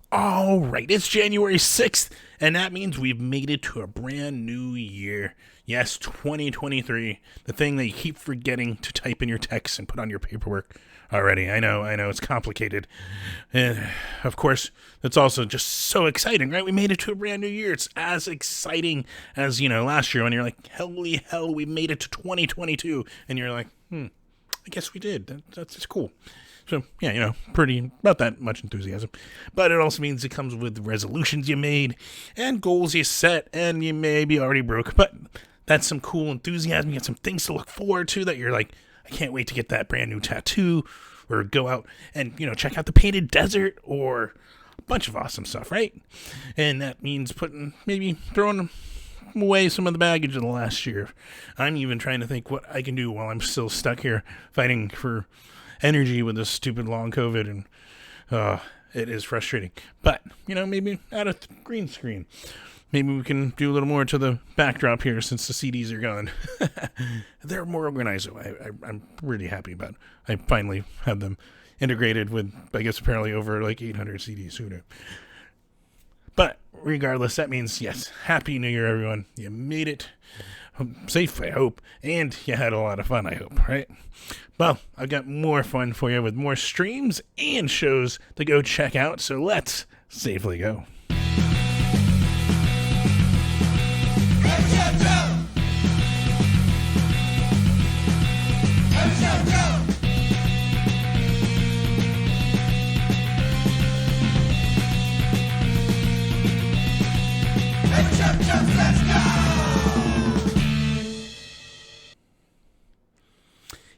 All right, it's January 6th, and that means we've made it to a brand new year. Yes, 2023, the thing that you keep forgetting to type in your text and put on your paperwork already. I know, it's complicated. And of course, that's also just so exciting, right? We made it to a brand new year. It's as exciting as, last year when you're like, holy hell, we made it to 2022. And you're like, I guess we did. That's just cool. So, yeah, pretty, about that much enthusiasm. But it also means it comes with resolutions you made and goals you set and you maybe already broke. But that's some cool enthusiasm. You got some things to look forward to that you're like, I can't wait to get that brand new tattoo or go out and, check out the painted desert or a bunch of awesome stuff, right? And that means throwing away some of the baggage of the last year. I'm even trying to think what I can do while I'm still stuck here fighting for energy with this stupid long COVID, and it is frustrating. But, maybe add a green screen. Maybe we can do a little more to the backdrop here since the CDs are gone. They're more organized. I'm really happy about it. I finally have them integrated with, I guess, apparently over like 800 CDs. Who knew? But regardless, that means, yes, Happy New Year, everyone. You made it safe, I hope, and you had a lot of fun, I hope, right? Well, I've got more fun for you with more streams and shows to go check out, so let's safely go. Let's go!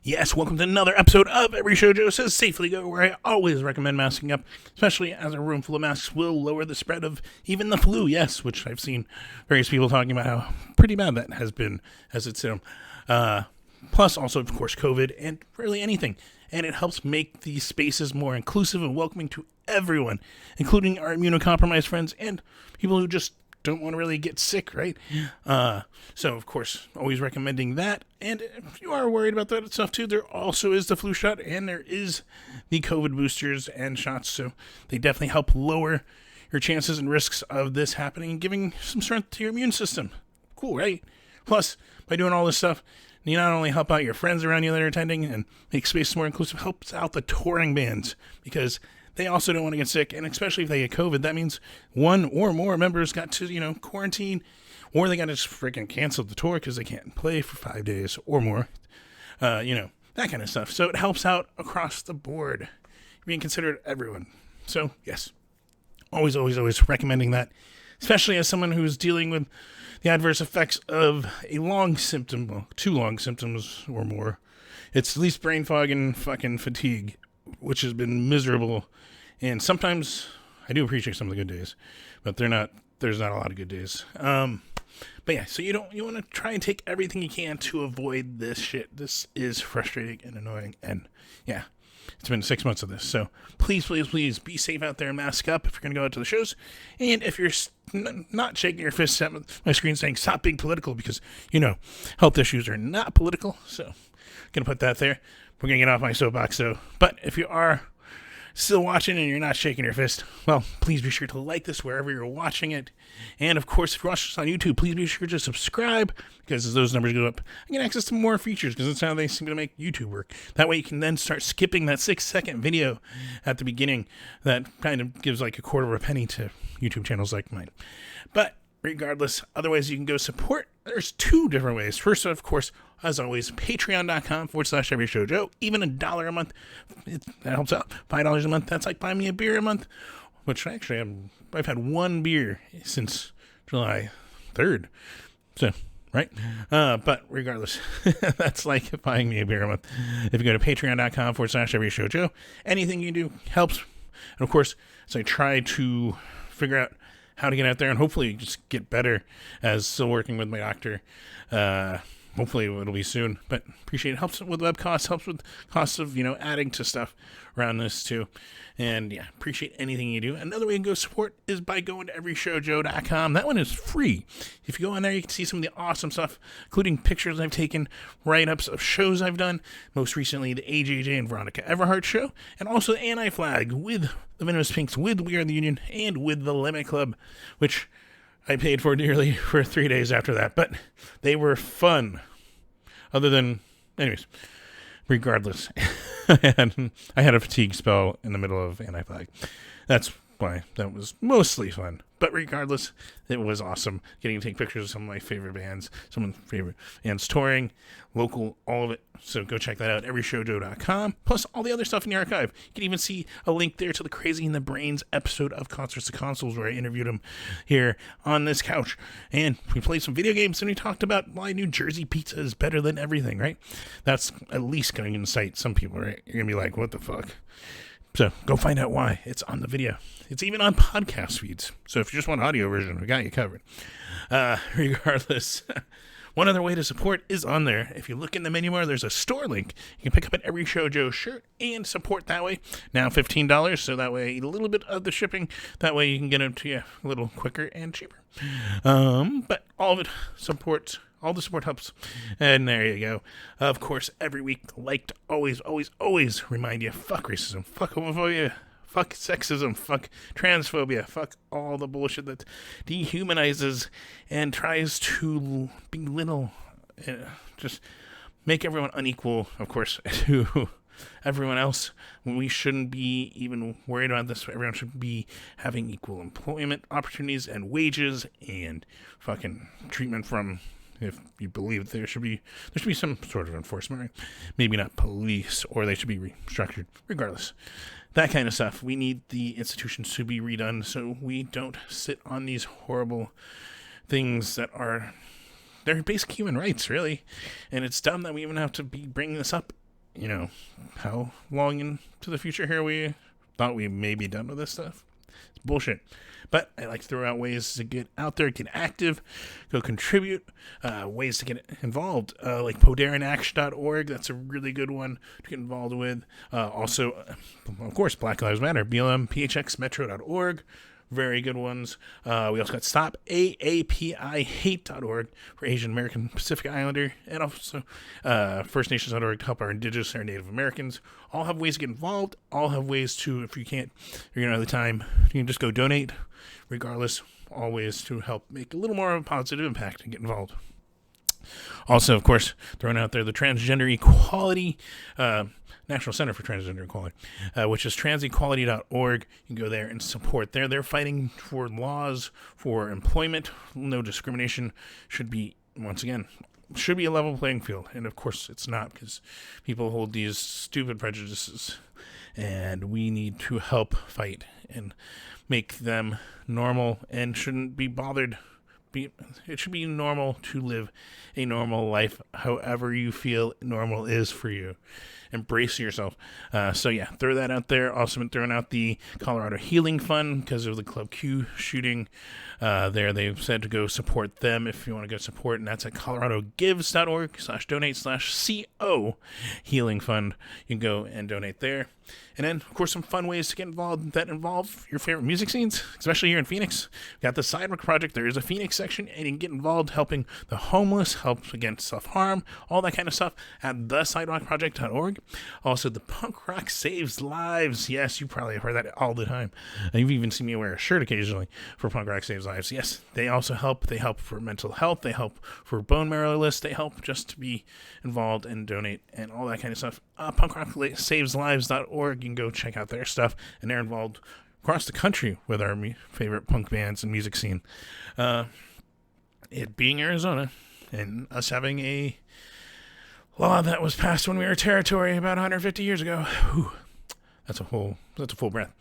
Yes, welcome to another episode of Every Show Joe Says Safely Go, where I always recommend masking up, especially as a room full of masks will lower the spread of even the flu, yes, which I've seen various people talking about how pretty bad that has been as it's plus also, of course, COVID and really anything. And it helps make these spaces more inclusive and welcoming to everyone, including our immunocompromised friends and people who just don't want to really get sick, right? So, of course, always recommending that. And if you are worried about that stuff, too, there also is the flu shot, and there is the COVID boosters and shots. So they definitely help lower your chances and risks of this happening and giving some strength to your immune system. Cool, right? Plus, by doing all this stuff, you not only help out your friends around you that are attending and make spaces more inclusive, helps out the touring bands, because they also don't want to get sick, and especially if they get COVID, that means one or more members got to, quarantine, or they got to just freaking cancel the tour because they can't play for 5 days or more, that kind of stuff. So it helps out across the board, being considered everyone. So, yes, always, always, always recommending that, especially as someone who's dealing with the adverse effects of two long symptoms or more. It's at least brain fog and fucking fatigue, which has been miserable. And sometimes I do appreciate some of the good days, but there's not a lot of good days. But yeah, so you want to try and take everything you can to avoid this shit. This is frustrating and annoying. And yeah, it's been 6 months of this. So please, please, please be safe out there. Mask up if you're going to go out to the shows. And if you're not shaking your fists at my screen saying stop being political, because, health issues are not political. So I'm going to put that there. We're going to get off my soapbox, though. But if you are still watching and you're not shaking your fist, well, please be sure to like this wherever you're watching it. And, of course, if you're watching this on YouTube, please be sure to subscribe, because as those numbers go up, I get access to more features, because that's how they seem to make YouTube work. That way you can then start skipping that 6-second video at the beginning that kind of gives like a quarter of a penny to YouTube channels like mine. But regardless, other ways you can go support, there's two different ways. First, of course, as always, patreon.com/everyshowjoe. Even $1 a month, that helps out. $5 a month, that's like buying me a beer a month, which actually I've had one beer since July 3rd. So, right? But regardless, that's like buying me a beer a month. If you go to patreon.com/everyshowjoe, anything you do helps. And of course, as I try to figure out how to get out there and hopefully just get better as still working with my doctor, Hopefully it'll be soon, but appreciate it. Helps with web costs, helps with costs of, adding to stuff around this too. And yeah, appreciate anything you do. Another way you can go support is by going to everyshowjoe.com. That one is free. If you go on there, you can see some of the awesome stuff, including pictures I've taken, write-ups of shows I've done, most recently the AJJ and Veronica Everhart show, and also the Anti-Flag with the Venomous Pinks, with We Are the Union, and with the Limit Club, which I paid for dearly for 3 days after that, but they were fun. Anyways, regardless, I had a fatigue spell in the middle of Anti-Flag. That's why that was mostly fun. But regardless, it was awesome getting to take pictures of some of my favorite bands, some of my favorite bands touring, local, all of it. So go check that out, everyshowjoe.com. Plus all the other stuff in the archive. You can even see a link there to the Crazy in the Brains episode of Concerts to Consoles where I interviewed him here on this couch. And we played some video games and we talked about why New Jersey pizza is better than everything, right? That's at least going to incite some people, right? You're going to be like, what the fuck? So go find out why. It's on the video. It's even on podcast feeds. So if you just want audio version, we got you covered. Regardless, one other way to support is on there. If you look in the menu bar, there's a store link. You can pick up an Every Show Joe shirt and support that way. Now $15, so that way a little bit of the shipping. That way you can get them to you a little quicker and cheaper. But all of it supports. All the support helps. And there you go. Of course, every week, like to always remind you, fuck racism, fuck homophobia, fuck sexism, fuck transphobia, fuck all the bullshit that dehumanizes and tries to belittle, just make everyone unequal, of course, to everyone else. We shouldn't be even worried about this. Everyone should be having equal employment opportunities and wages and fucking treatment from... If you believe there should be some sort of enforcement, right? Maybe not police, or they should be restructured. Regardless, that kind of stuff. We need the institutions to be redone so we don't sit on these horrible things that are they're basic human rights, really. And it's dumb that we even have to be bringing this up. How long into the future here we thought we may be done with this stuff? It's bullshit. But I like to throw out ways to get out there, get active, go contribute, ways to get involved, like podarinaction.org. That's a really good one to get involved with. Also, of course, Black Lives Matter, BLMPHXmetro.org. Very good ones. We also got StopAAPIHate.org for Asian American Pacific Islander, and also First Nations.org to help our Indigenous or Native Americans. All have ways to get involved. All have ways to, if you can't, you're going to have the time, you can just go donate. Regardless, all ways to help make a little more of a positive impact and get involved. Also, of course, throwing out there the Transgender Equality, National Center for Transgender Equality, which is transequality.org. You can go there and support there. They're fighting for laws for employment. No discrimination should be, once again, should be a level playing field. And of course, it's not, because people hold these stupid prejudices. And we need to help fight and make them normal and shouldn't be bothered. It should be normal to live a normal life, however you feel normal is for you. Embrace yourself. So yeah, throw that out there. Also been throwing out the Colorado Healing Fund because of the Club Q shooting. There they've said to go support them if you want to go support, and that's at coloradogives.org/donate/CO Healing Fund. You can go and donate there. And then, of course, some fun ways to get involved that involve your favorite music scenes, especially here in Phoenix. We've got the Sidewalk Project. There is a Phoenix section, and you can get involved helping the homeless, help against self-harm, all that kind of stuff at thesidewalkproject.org. Also, the Punk Rock Saves Lives. Yes, you probably have heard that all the time. You've even seen me wear a shirt occasionally for Punk Rock Saves Lives. Yes, they also help. They help for mental health. They help for bone marrow lists. They help just to be involved and donate and all that kind of stuff. punkrocksaveslives.org. You can go check out their stuff, and they're involved across the country with our favorite punk bands and music scene. It being Arizona, and us having a law that was passed when we were a territory about 150 years ago. Whew, that's a full breath.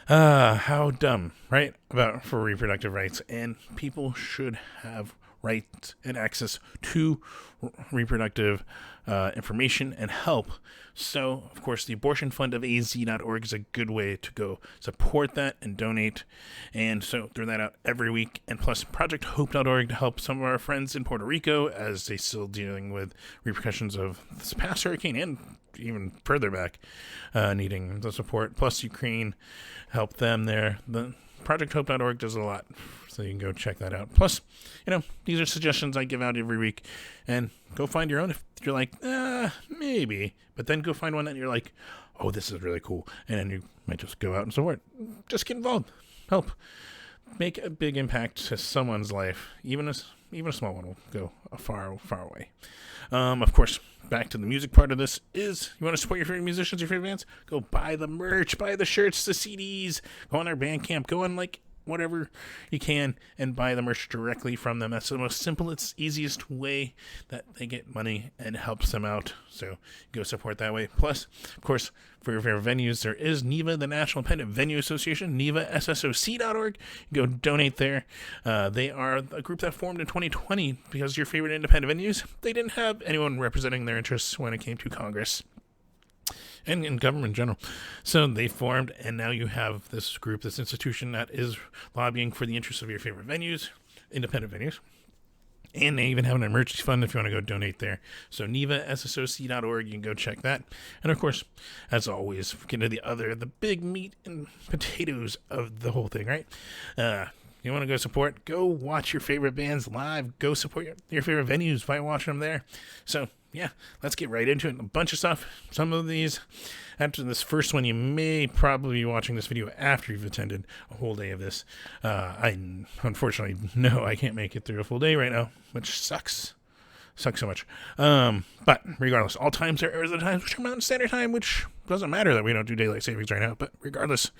How dumb, right? For reproductive rights, and people should have rights and access to reproductive information and help. So, of course, the abortion fund of az.org is a good way to go support that and donate. And so throw that out every week. And plus projecthope.org to help some of our friends in Puerto Rico as they still dealing with repercussions of this past hurricane and even further back, needing the support. Plus Ukraine, help them there. The projecthope.org does a lot, so you can go check that out. Plus, these are suggestions I give out every week, and go find your own if you're like, maybe, but then go find one that you're like, oh, this is really cool, and then you might just go out and support. Just get involved, help, make a big impact to someone's life. Even a small one will go a far way. Of course, back to the music part of this is, you want to support your favorite musicians, your favorite bands? Go buy the merch, buy the shirts, the CDs, go on our Bandcamp, go on whatever you can and buy the merch directly from them. That's the most simplest, easiest way that they get money and helps them out. So go support that way. Plus, of course, for your favorite venues, there is NIVA, the National Independent Venue Association, NIVASSOC.org. Go donate there. They are a group that formed in 2020 because your favorite independent venues, they didn't have anyone representing their interests when it came to Congress and in government in general. So they formed, and now you have this group, this institution that is lobbying for the interests of your favorite venues, independent venues. And they even have an emergency fund if you want to go donate there. So NIVASSOC.org, you can go check that. And of course, as always, get into the big meat and potatoes of the whole thing, right? You want to go support, go watch your favorite bands live, go support your favorite venues by watching them there. So yeah, let's get right into it. A bunch of stuff. Some of these, after this first one, you may probably be watching this video after you've attended a whole day of this. I unfortunately, no, I can't make it through a full day right now, which sucks. Sucks so much. But regardless, all times are Arizona times, which are Mountain Standard Time, which doesn't matter that we don't do daylight savings right now. But regardless,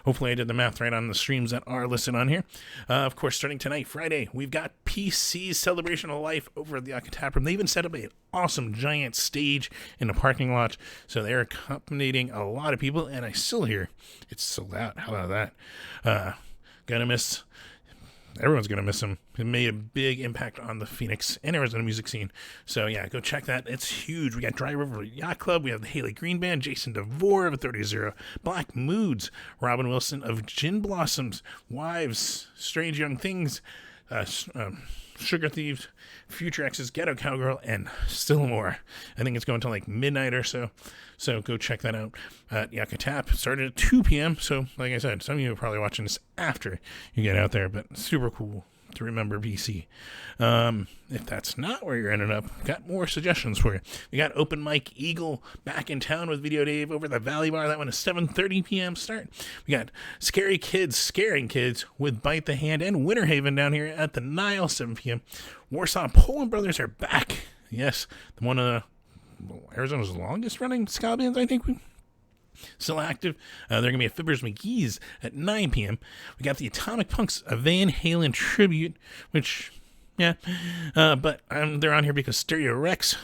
hopefully I did the math right on the streams that are listed on here. Of course, starting tonight, Friday, we've got PC's Celebration of Life over at the Yucca Tap Room. They even set up an awesome giant stage in the parking lot, so they're accommodating a lot of people, and I still hear it's sold out. How about that? Gonna miss... Everyone's going to miss him. It made a big impact on the Phoenix and Arizona music scene. So, yeah, go check that. It's huge. We got Dry River Yacht Club. We have the Haley Green Band, Jason DeVore of 30-0, Black Moods, Robin Wilson of Gin Blossoms, Wives, Strange Young Things, Sugar Thieves, Future X's, Ghetto Cowgirl, and still more. I think it's going till midnight or so. So go check that out at Yucca Tap. Started at 2 p.m. So, like I said, some of you are probably watching this after you get out there, but super cool to remember BC. If that's not where you're ending up, got more suggestions for you. We got Open Mic Eagle back in town with Video Dave over at the Valley Bar. That one is 7:30 p.m. start. We got Scary Kids Scaring Kids with Bite the Hand and Winter Haven down here at the Nile, 7 p.m. Warsaw Poland Brothers are back. Yes, one of Arizona's longest running ska bands, I think. Still active. They're going to be at Fibbers McGee's at 9 p.m. We got the Atomic Punks, a Van Halen tribute, which, yeah. But they're on here because Stereo Rex,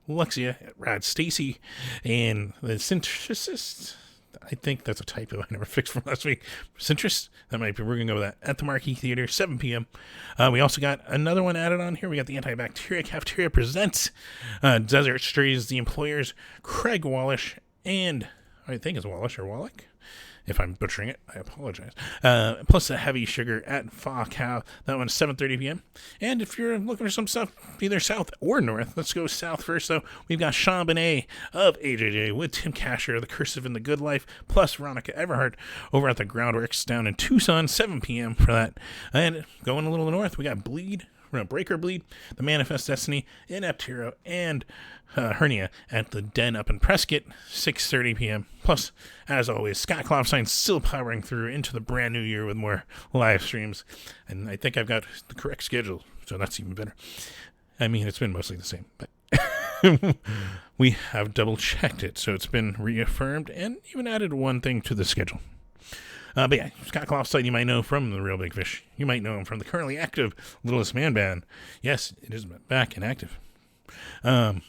Luxia, Rad Stacy, and the Synthesis. I think that's a typo I never fixed from last week. Centrist, that might be, we're going to go with that, at the Marquee Theater, 7 p.m. We also got another one added on here. We got the Antibacteria Cafeteria Presents, Desert Strays, The Employers, Craig Wallish, and I think it's Wallish or Wallach. If I'm butchering it, I apologize. Plus the Heavy Sugar at Fa Cow. That one's 7:30 p.m. And if you're looking for some stuff, either south or north, let's go south first. So we've got Sean Benet of AJJ with Tim Casher, The Cursive and the Good Life, plus Veronica Everhart over at the Groundworks down in Tucson, 7 p.m. for that. And going a little north, we got Breaker Bleed, The Manifest Destiny, Inept Hero, and Hernia at the Den up in Prescott, 6:30 p.m. Plus, as always, Scott Klopstein still powering through into the brand new year with more live streams. And I think I've got the correct schedule, so that's even better. I mean, it's been mostly the same, but we have double-checked it, so it's been reaffirmed and even added one thing to the schedule. But yeah, Scott Klopstein you might know from The Real Big Fish. You might know him from the currently active Littlest Man Band. Yes, it is back and active. And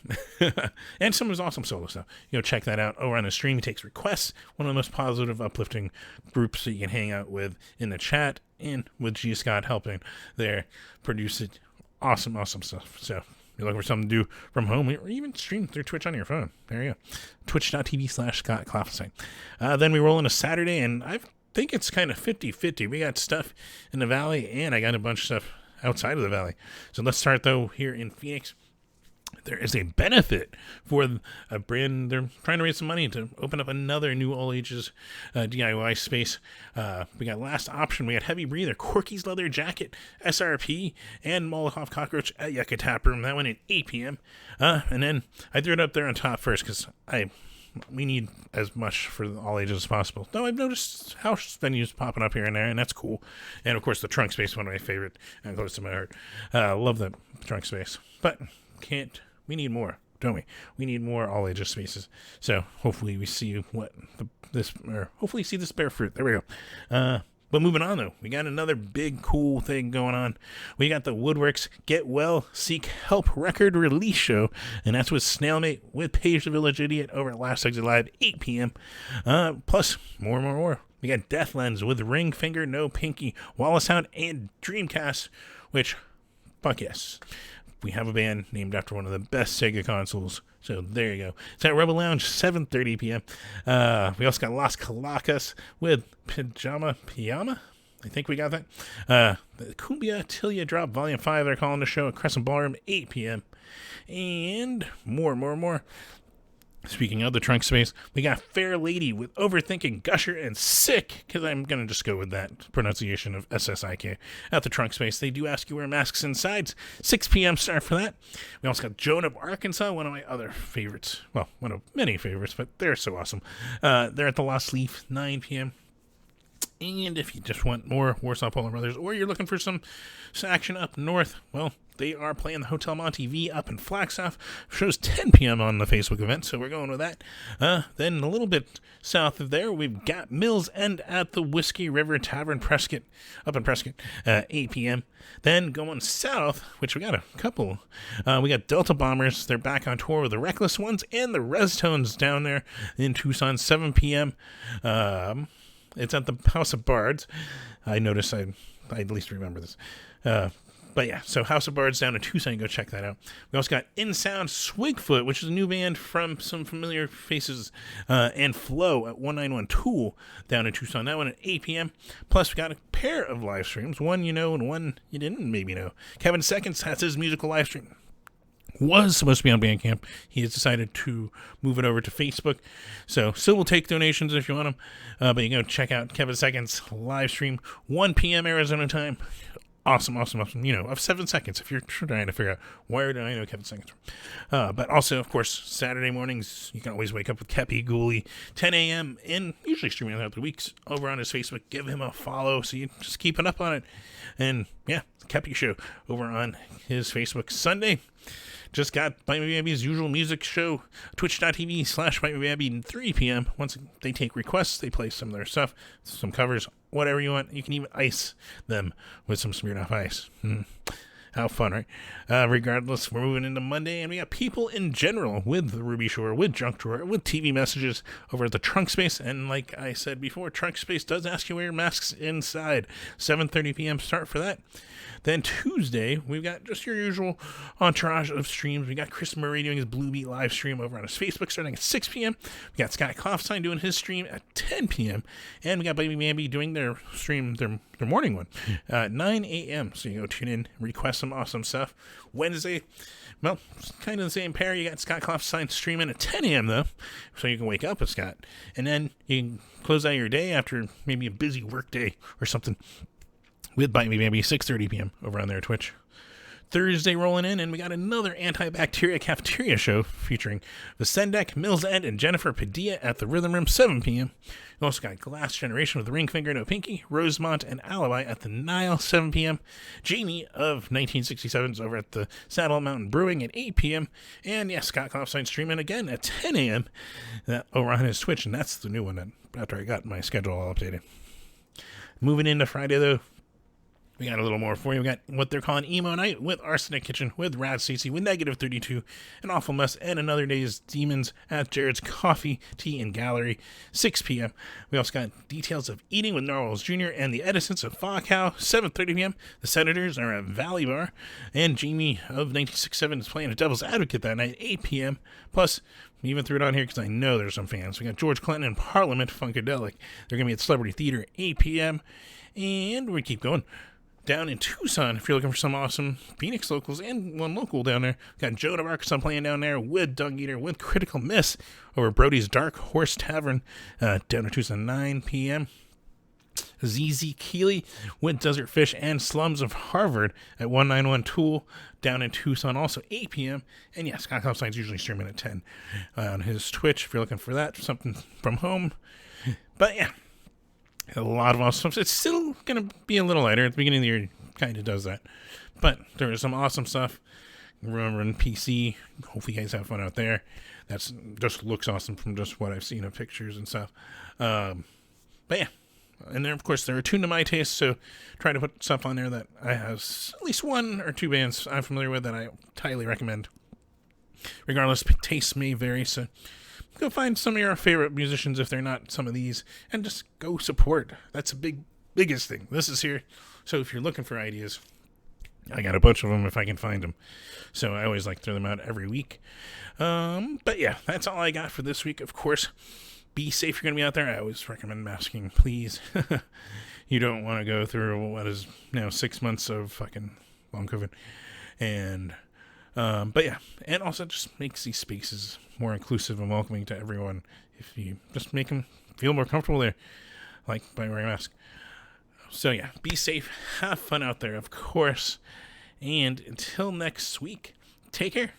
some of his awesome solo stuff. You know, check that out over on the stream. He takes requests. One of the most positive, uplifting groups that you can hang out with in the chat, and with G. Scott helping there produce it. awesome stuff. So if you're looking for something to do from home, or even stream through Twitch on your phone, there you go. Twitch.tv/Scott Klopfenstein. Then we roll into Saturday, and I think it's kind of 50-50. We got stuff in the Valley, and I got a bunch of stuff outside of the Valley. So let's start, though, here in Phoenix. There is a benefit for a brand. They're trying to raise some money to open up another new all ages DIY space. We got Last Option. We got Heavy Breather, Corky's Leather Jacket, SRP, and Molotov Cockroach at Yucca Tap Room. That went at 8 p.m. And then I threw it up there on top first because we need as much for all ages as possible. Though I've noticed house venues popping up here and there, and that's cool. And of course, the trunk space, one of my favorite and close to my heart. Love the trunk space, but we need more, don't we? We need more all ages spaces. So hopefully we see hopefully see this bear fruit. There we go. But moving on, though, we got another big cool thing going on. We got the Woodworks Get Well, Seek Help record release show, and that's with Snailmate with Paige the Village Idiot over at Last Exit Live, 8 p.m. Plus, more. We got Death Lens with Ring Finger, No Pinky, Wallace Sound, and Dreamcast, which, fuck yes. We have a band named after one of the best Sega consoles. So there you go. It's at Rebel Lounge, 7:30 p.m. We also got Las Calacas with Pijama. I think we got that. The Cumbia Tilia Drop Volume 5, they're calling the show at Crescent Ballroom, 8 p.m. And more. Speaking of the trunk space, we got Fair Lady with Overthinking, Gusher, and Sick, because I'm going to just go with that pronunciation of SSIK at the trunk space. They do ask you to wear masks inside. 6 p.m. start for that. We also got Joan of Arkansas, one of my other favorites. Well, one of many favorites, but they're so awesome. They're at the Lost Leaf, 9 p.m. And if you just want more Warsaw Polo Brothers, or you're looking for some action up north, well, they are playing the Hotel Monte V up in Flagstaff. Shows 10 p.m. on the Facebook event, so we're going with that. Then a little bit south of there, we've got Mills End at the Whiskey River Tavern, Prescott, up in Prescott, 8 p.m. Then going south, which we got a couple. We got Delta Bombers. They're back on tour with the Reckless Ones and the Restones down there in Tucson, 7 p.m. It's at the House of Bards. I noticed I at least remember this. But yeah, so House of Bards down in Tucson, go check that out. We also got In Sound Swigfoot, which is a new band from some familiar faces, and Flow at 191 Tool down in Tucson. That one at 8 p.m. Plus, we got a pair of live streams, one you know and one you didn't maybe know. Kevin Seconds has his musical live stream. Was supposed to be on Bandcamp. He has decided to move it over to Facebook. So still will take donations if you want them. But you can go check out Kevin Seconds live stream, 1 p.m. Arizona time. Awesome. You know, of 7 seconds if you're trying to figure out where do I know Kevin Seconds from. But also, of course, Saturday mornings, you can always wake up with Kepi Gooley, 10 a.m. and usually streaming throughout the weeks over on his Facebook. Give him a follow so you just keeping up on it. And yeah, Kepi Show over on his Facebook. Sunday, just got Bite Me Baby's usual music show, twitch.tv/Bite Me Baby, 3 p.m. Once they take requests, they play some of their stuff, some covers, whatever you want. You can even ice them with some Smirnoff Ice. How fun, right? Regardless, we're moving into Monday, and we got People in General with the Ruby Shore, with Junk Drawer, with TV Messages over at the Trunk Space. And like I said before, Trunk Space does ask you to wear masks inside. 7:30 p.m. start for that. Then Tuesday, we've got just your usual entourage of streams. We got Chris Murray doing his Blue Beat live stream over on his Facebook starting at 6 p.m. We got Scott Klopfenstein doing his stream at 10 p.m. And we got Baby Mamby doing their stream, their morning one, at 9 a.m. So you go tune in, request some awesome stuff. Wednesday, well, kind of the same pair. You got Scott Klopfenstein streaming at 10 a.m. though, so you can wake up with Scott. And then you can close out your day after maybe a busy work day or something with Bite Me Baby, 6:30 p.m. over on their Twitch. Thursday rolling in, and we got another Antibacteria Cafeteria show featuring Vicendek, Mills End, and Jennifer Padilla at the Rhythm Room, 7 p.m. We also got Glass Generation with Ring Finger No Pinky, Rosemont, and Alibi at the Nile, 7 p.m. Jamie of 1967's over at the Saddle Mountain Brewing at 8 p.m. And yeah, Scott Klopfenstein streaming again at 10 a.m. Over on his Twitch, and that's the new one that after I got my schedule all updated. Moving into Friday, though, We got a little more for you. We got what they're calling Emo Night with Arsenic Kitchen, with Rad Stacey, with Negative 32, An Awful Mess, and Another Day's Demons at Jared's Coffee, Tea, and Gallery, 6 p.m. We also got Details of Eating with Narwhals Jr. and the Edisons of Cow, 7:30 p.m. The Senators are at Valley Bar, and Jamie of 1967 is playing a Devil's Advocate that night, 8 p.m. Plus, we even threw it on here because I know there's some fans. We got George Clinton and Parliament Funkadelic. They're going to be at Celebrity Theater, 8 p.m. And we keep going. Down in Tucson, if you're looking for some awesome Phoenix locals and one local down there, got Joan of Arc playing down there with Dung Eater, with Critical Miss over Brody's Dark Horse Tavern, down in Tucson, 9 p.m. ZZ Keeley with Desert Fish and Slums of Harvard at 191 Tool down in Tucson, also 8 p.m. And yeah, Scott Kaufstein's usually streaming at 10 on his Twitch if you're looking for that, something from home. But yeah, a lot of awesome stuff. It's still going to be a little lighter. At the beginning of the year, it kind of does that. But there is some awesome stuff. Running PC. Hopefully you guys have fun out there. That's just looks awesome from just what I've seen of pictures and stuff. But yeah. And then, of course, they're attuned to my taste, so try to put stuff on there that I have at least one or two bands I'm familiar with that I highly recommend. Regardless, tastes may vary, so go find some of your favorite musicians if they're not some of these, and just go support. That's a biggest thing. This is here, so if you're looking for ideas, I got a bunch of them if I can find them. So I always like to throw them out every week. But yeah, that's all I got for this week. Of course, be safe. You're going to be out there. I always recommend masking, please. You don't want to go through what is now 6 months of fucking long COVID. And, but yeah, and also just makes these spaces more inclusive and welcoming to everyone. If you just make them feel more comfortable there, like by wearing a mask. So yeah, be safe. Have fun out there, of course. And until next week, take care.